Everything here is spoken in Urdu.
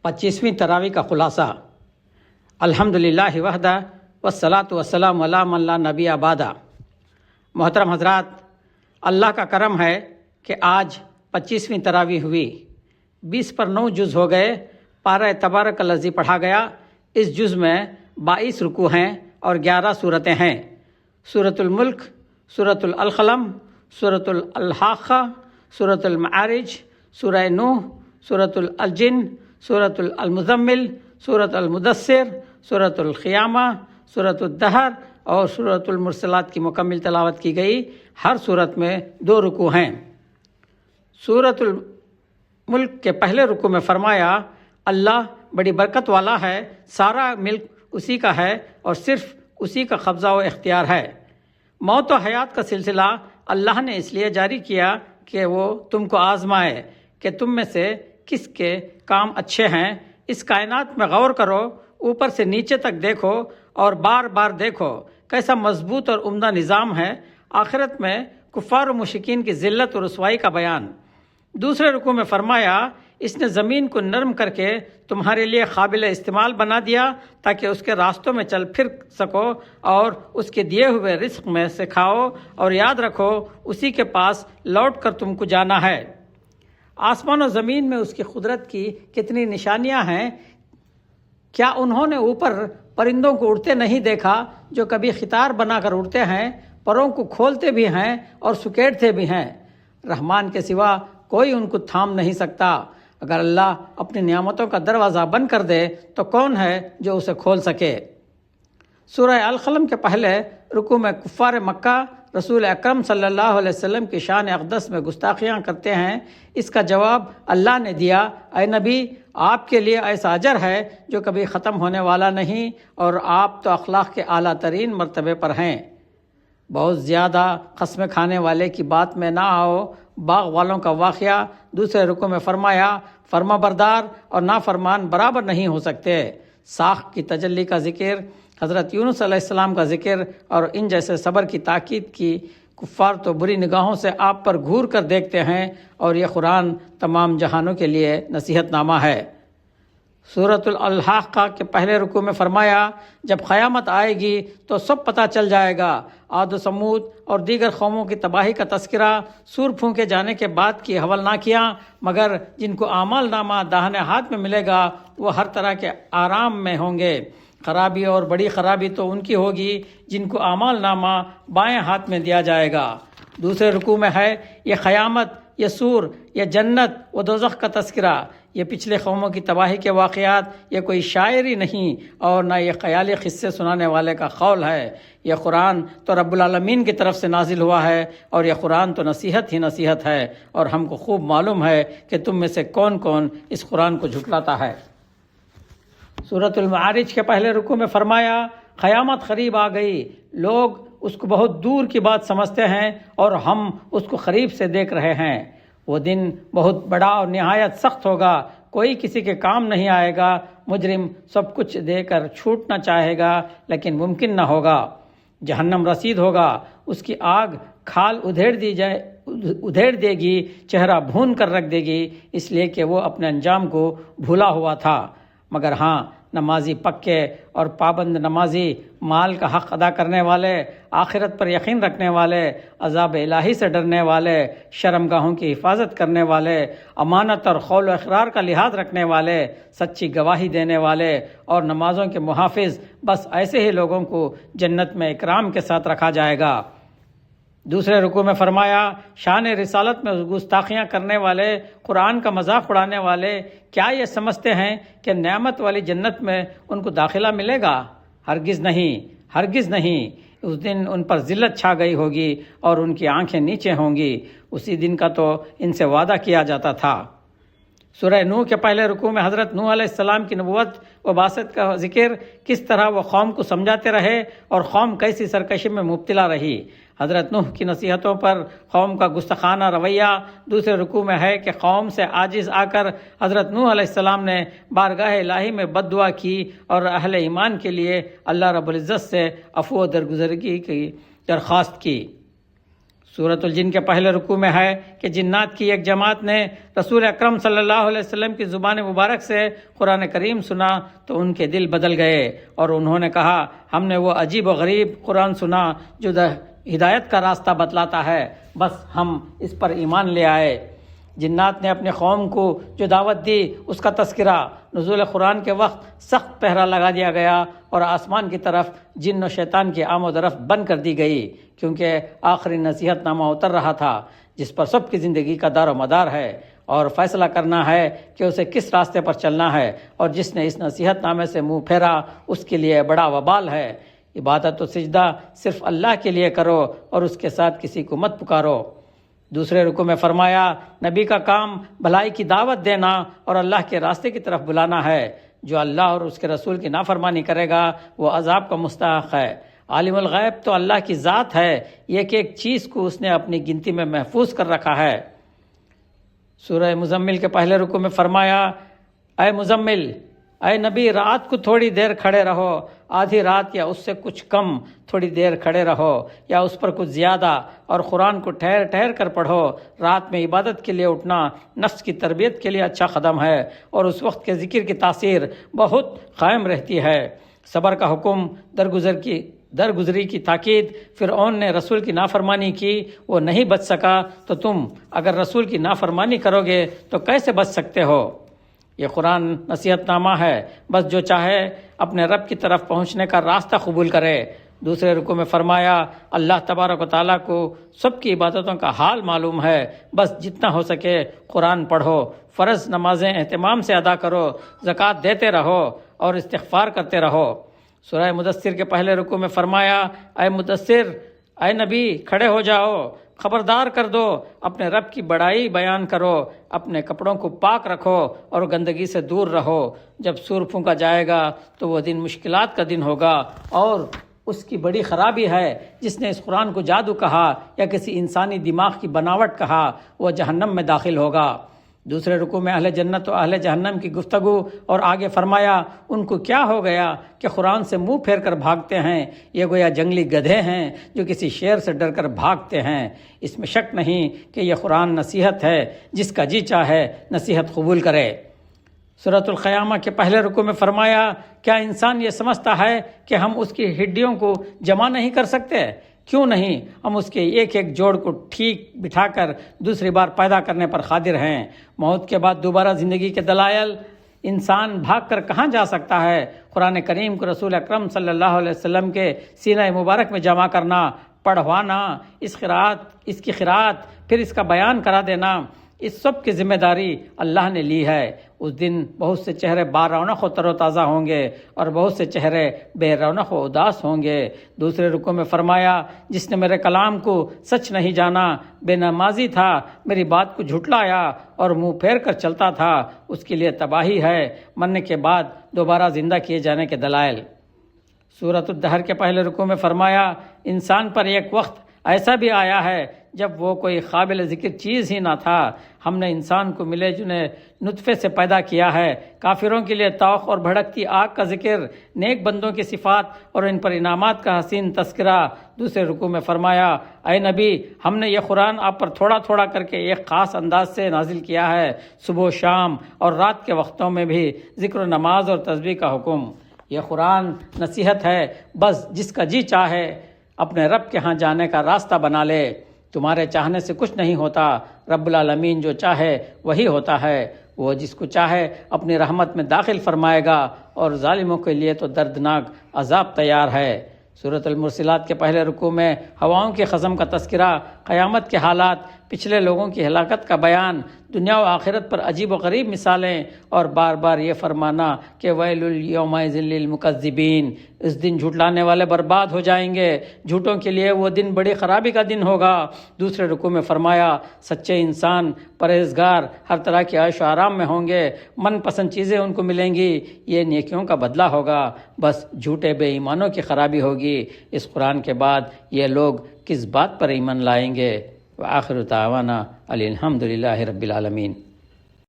25ویں تراویح کا خلاصہ۔ الحمدللہ وحدہ والصلاۃ والسلام علی من لا نبی بعدہ۔ محترم حضرات، اللہ کا کرم ہے کہ آج 25ویں تراویح ہوئی۔ 20 پر 9 جز ہو گئے۔ پارہ تبارک الذی پڑھا گیا۔ اس جز میں 22 رکوع ہیں اور 11 صورتیں ہیں۔ سورۃ الملک، سورۃ القلم، سورۃ الحاقہ، سورۃ المعارج، سورہ نوح، سورۃ الجن، سورۃ المزمل، سورۃ المدثر، سورۃ القیامہ، سورۃ الدہر اور سورۃ المرسلات کی مکمل تلاوت کی گئی۔ ہر سورت میں 2 رکوع ہیں۔ سورۃ الملک کے پہلے رکوع میں فرمایا، اللہ بڑی برکت والا ہے، سارا ملک اسی کا ہے اور صرف اسی کا قبضہ و اختیار ہے۔ موت و حیات کا سلسلہ اللہ نے اس لیے جاری کیا کہ وہ تم کو آزمائے کہ تم میں سے کس کے کام اچھے ہیں۔ اس کائنات میں غور کرو، اوپر سے نیچے تک دیکھو اور بار بار دیکھو کیسا مضبوط اور عمدہ نظام ہے۔ آخرت میں کفار و مشرکین کی ذلت و رسوائی کا بیان۔ دوسرے رکوع میں فرمایا، اس نے زمین کو نرم کر کے تمہارے لیے قابل استعمال بنا دیا تاکہ اس کے راستوں میں چل پھر سکو اور اس کے دیے ہوئے رزق میں سے کھاؤ، اور یاد رکھو اسی کے پاس لوٹ کر تم کو جانا ہے۔ آسمان و زمین میں اس کی قدرت کی کتنی نشانیاں ہیں۔ کیا انہوں نے اوپر پرندوں کو اڑتے نہیں دیکھا جو کبھی خطار بنا کر اڑتے ہیں، پروں کو کھولتے بھی ہیں اور سکیڑتے بھی ہیں؟ رحمان کے سوا کوئی ان کو تھام نہیں سکتا۔ اگر اللہ اپنی نعمتوں کا دروازہ بند کر دے تو کون ہے جو اسے کھول سکے؟ سورہ القلم کے پہلے رکوع میں کفار مکہ رسول اکرم صلی اللہ علیہ وسلم کی شان اقدس میں گستاخیاں کرتے ہیں۔ اس کا جواب اللہ نے دیا، اے نبی، آپ کے لیے ایسا اجر ہے جو کبھی ختم ہونے والا نہیں، اور آپ تو اخلاق کے اعلیٰ ترین مرتبے پر ہیں۔ بہت زیادہ قسمیں کھانے والے کی بات میں نہ آؤ۔ باغ والوں کا واقعہ دوسرے رکوع میں فرمایا، فرما بردار اور نافرمان برابر نہیں ہو سکتے۔ ساخت کی تجلی کا ذکر، حضرت یونس علیہ السلام کا ذکر اور ان جیسے صبر کی تاکید کی۔ کفار تو بری نگاہوں سے آپ پر گھور کر دیکھتے ہیں، اور یہ قرآن تمام جہانوں کے لیے نصیحت نامہ ہے۔ سورۃ الحاقہ کے پہلے رکوع میں فرمایا، جب قیامت آئے گی تو سب پتہ چل جائے گا۔ عاد و سمود اور دیگر قوموں کی تباہی کا تذکرہ، سور پھونکے جانے کے بعد کی ہولناکیاں، مگر جن کو اعمال نامہ داہنے ہاتھ میں ملے گا وہ ہر طرح کے آرام میں ہوں گے۔ خرابی اور بڑی خرابی تو ان کی ہوگی جن کو اعمال نامہ بائیں ہاتھ میں دیا جائے گا۔ دوسرے رکوع میں ہے، یہ قیامت، یہ سور، یہ جنت و دوزخ کا تذکرہ، یہ پچھلے قوموں کی تباہی کے واقعات، یہ کوئی شاعری نہیں اور نہ یہ خیالی قصے سنانے والے کا قول ہے۔ یہ قرآن تو رب العالمین کی طرف سے نازل ہوا ہے، اور یہ قرآن تو نصیحت ہی نصیحت ہے، اور ہم کو خوب معلوم ہے کہ تم میں سے کون کون اس قرآن کو جھٹلاتا ہے۔ سورۃ المعارج کے پہلے رکوع میں فرمایا، قیامت قریب آ گئی، لوگ اس کو بہت دور کی بات سمجھتے ہیں اور ہم اس کو قریب سے دیکھ رہے ہیں۔ وہ دن بہت بڑا اور نہایت سخت ہوگا، کوئی کسی کے کام نہیں آئے گا۔ مجرم سب کچھ دے کر چھوٹنا چاہے گا لیکن ممکن نہ ہوگا۔ جہنم رسید ہوگا، اس کی آگ کھال ادھیڑ دے گی، چہرہ بھون کر رکھ دے گی، اس لیے کہ وہ اپنے انجام کو بھولا ہوا تھا۔ مگر ہاں، نمازی پکے اور پابند نمازی، مال کا حق ادا کرنے والے، آخرت پر یقین رکھنے والے، عذاب الہی سے ڈرنے والے، شرمگاہوں کی حفاظت کرنے والے، امانت اور قول و اقرار کا لحاظ رکھنے والے، سچی گواہی دینے والے اور نمازوں کے محافظ، بس ایسے ہی لوگوں کو جنت میں اکرام کے ساتھ رکھا جائے گا۔ دوسرے رکوع میں فرمایا، شان رسالت میں گستاخیاں کرنے والے، قرآن کا مذاق اڑانے والے کیا یہ سمجھتے ہیں کہ نعمت والی جنت میں ان کو داخلہ ملے گا؟ ہرگز نہیں، ہرگز نہیں۔ اس دن ان پر ذلت چھا گئی ہوگی اور ان کی آنکھیں نیچے ہوں گی۔ اسی دن کا تو ان سے وعدہ کیا جاتا تھا۔ سورہ نوح کے پہلے رکوع میں حضرت نوح علیہ السلام کی نبوت و بعثت کا ذکر، کس طرح وہ قوم کو سمجھاتے رہے اور قوم کیسی سرکشی میں مبتلا رہی۔ حضرت نوح کی نصیحتوں پر قوم کا گستاخانہ رویہ دوسرے رکوع میں ہے کہ قوم سے عاجز آ کر حضرت نوح علیہ السلام نے بارگاہ الہی میں بد دعا کی اور اہل ایمان کے لیے اللہ رب العزت سے عفو و درگزرگی کی درخواست کی۔ سورۃ الجن کے پہلے رکوع میں ہے کہ جنات کی ایک جماعت نے رسول اکرم صلی اللہ علیہ وسلم کی زبان مبارک سے قرآن کریم سنا تو ان کے دل بدل گئے اور انہوں نے کہا ہم نے وہ عجیب و غریب قرآن سنا جو ہدایت کا راستہ بتلاتا ہے، بس ہم اس پر ایمان لے آئے۔ جنات نے اپنے قوم کو جو دعوت دی اس کا تذکرہ نزول قرآن کے وقت سخت پہرا لگا دیا گیا اور آسمان کی طرف جن و شیطان کی آمد و رفت بند کر دی گئی، کیونکہ آخری نصیحت نامہ اتر رہا تھا جس پر سب کی زندگی کا دار و مدار ہے اور فیصلہ کرنا ہے کہ اسے کس راستے پر چلنا ہے، اور جس نے اس نصیحت نامے سے منہ پھیرا اس کے لیے بڑا وبال ہے۔ عبادت و سجدہ صرف اللہ کے لیے کرو اور اس کے ساتھ کسی کو مت پکارو۔ دوسرے رکوع میں فرمایا نبی کا کام بھلائی کی دعوت دینا اور اللہ کے راستے کی طرف بلانا ہے، جو اللہ اور اس کے رسول کی نافرمانی کرے گا وہ عذاب کا مستحق ہے۔ عالم الغیب تو اللہ کی ذات ہے، ایک ایک چیز کو اس نے اپنی گنتی میں محفوظ کر رکھا ہے۔ سورہ مزمل کے پہلے رکوع میں فرمایا اے مزمل، اے نبی رات کو تھوڑی دیر کھڑے رہو، آدھی رات یا اس سے کچھ کم تھوڑی دیر کھڑے رہو یا اس پر کچھ زیادہ، اور قرآن کو ٹھہر ٹھہر کر پڑھو۔ رات میں عبادت کے لیے اٹھنا نفس کی تربیت کے لیے اچھا قدم ہے اور اس وقت کے ذکر کی تاثیر بہت قائم رہتی ہے۔ صبر کا حکم، درگزری کی تاکید۔ فرعون نے رسول کی نافرمانی کی، وہ نہیں بچ سکا، تو تم اگر رسول کی نافرمانی کرو گے تو کیسے بچ سکتے ہو؟ یہ قرآن نصیحت نامہ ہے، بس جو چاہے اپنے رب کی طرف پہنچنے کا راستہ قبول کرے۔ دوسرے رکوع میں فرمایا اللہ تبارک و تعالیٰ کو سب کی عبادتوں کا حال معلوم ہے، بس جتنا ہو سکے قرآن پڑھو، فرض نمازیں اہتمام سے ادا کرو، زکوٰۃ دیتے رہو اور استغفار کرتے رہو۔ سورہ مدثر کے پہلے رکوع میں فرمایا اے مدثر، اے نبی کھڑے ہو جاؤ، خبردار کر دو، اپنے رب کی بڑائی بیان کرو، اپنے کپڑوں کو پاک رکھو اور گندگی سے دور رہو۔ جب سور پھونکا جائے گا تو وہ دن مشکلات کا دن ہوگا، اور اس کی بڑی خرابی ہے جس نے اس قرآن کو جادو کہا یا کسی انسانی دماغ کی بناوٹ کہا، وہ جہنم میں داخل ہوگا۔ دوسرے رکوع میں اہل جنت و اہل جہنم کی گفتگو، اور آگے فرمایا ان کو کیا ہو گیا کہ قرآن سے منہ پھیر کر بھاگتے ہیں، یہ گویا جنگلی گدھے ہیں جو کسی شیر سے ڈر کر بھاگتے ہیں۔ اس میں شک نہیں کہ یہ قرآن نصیحت ہے، جس کا جی چاہے نصیحت قبول کرے۔ سورۃ القیامہ کے پہلے رکوع میں فرمایا کیا انسان یہ سمجھتا ہے کہ ہم اس کی ہڈیوں کو جمع نہیں کر سکتے؟ کیوں نہیں، ہم اس کے ایک ایک جوڑ کو ٹھیک بٹھا کر دوسری بار پیدا کرنے پر قادر ہیں۔ موت کے بعد دوبارہ زندگی کے دلائل، انسان بھاگ کر کہاں جا سکتا ہے؟ قرآن کریم کو رسول اکرم صلی اللہ علیہ وسلم کے سینہ مبارک میں جمع کرنا، پڑھوانا، اس کی قرات، پھر اس کا بیان کرا دینا، اس سب کی ذمہ داری اللہ نے لی ہے۔ اس دن بہت سے چہرے بارونق و تر و تازہ ہوں گے اور بہت سے چہرے بے رونق و اداس ہوں گے۔ دوسرے رکوع میں فرمایا جس نے میرے کلام کو سچ نہیں جانا، بے نمازی تھا، میری بات کو جھٹلایا اور منہ پھیر کر چلتا تھا، اس کے لیے تباہی ہے۔ مرنے کے بعد دوبارہ زندہ کیے جانے کے دلائل۔ سورۃ الدہر کے پہلے رکوع میں فرمایا انسان پر ایک وقت ایسا بھی آیا ہے جب وہ کوئی قابل ذکر چیز ہی نہ تھا۔ ہم نے انسان کو ملے جنہیں نطفے سے پیدا کیا ہے۔ کافروں کے لیے طوق اور بھڑکتی آگ کا ذکر، نیک بندوں کی صفات اور ان پر انعامات کا حسین تذکرہ۔ دوسرے رکوع میں فرمایا اے نبی، ہم نے یہ قرآن آپ پر تھوڑا تھوڑا کر کے ایک خاص انداز سے نازل کیا ہے، صبح و شام اور رات کے وقتوں میں بھی ذکر و نماز اور تسبیح کا حکم۔ یہ قرآن نصیحت ہے، بس جس کا جی چاہے اپنے رب کے ہاں جانے کا راستہ بنا لے۔ تمہارے چاہنے سے کچھ نہیں ہوتا، رب العالمین جو چاہے وہی ہوتا ہے، وہ جس کو چاہے اپنی رحمت میں داخل فرمائے گا، اور ظالموں کے لیے تو دردناک عذاب تیار ہے۔ سورۃ المرسلات کے پہلے رکوع میں ہواؤں کے خزم کا تذکرہ، قیامت کے حالات، پچھلے لوگوں کی ہلاکت کا بیان، دنیا و آخرت پر عجیب و غریب مثالیں، اور بار بار یہ فرمانا کہ ویل یومئذ للمکذبین، اس دن جھٹلانے والے برباد ہو جائیں گے، جھوٹوں کے لیے وہ دن بڑی خرابی کا دن ہوگا۔ دوسرے رکوع میں فرمایا سچے انسان پرہیزگار ہر طرح کے عیش و آرام میں ہوں گے، من پسند چیزیں ان کو ملیں گی، یہ نیکیوں کا بدلہ ہوگا، بس جھوٹے بے ایمانوں کی خرابی ہوگی۔ اس قرآن کے بعد یہ لوگ کس بات پر ایمان لائیں گے؟ وآخر دعوانا الحمدللہ رب العالمین۔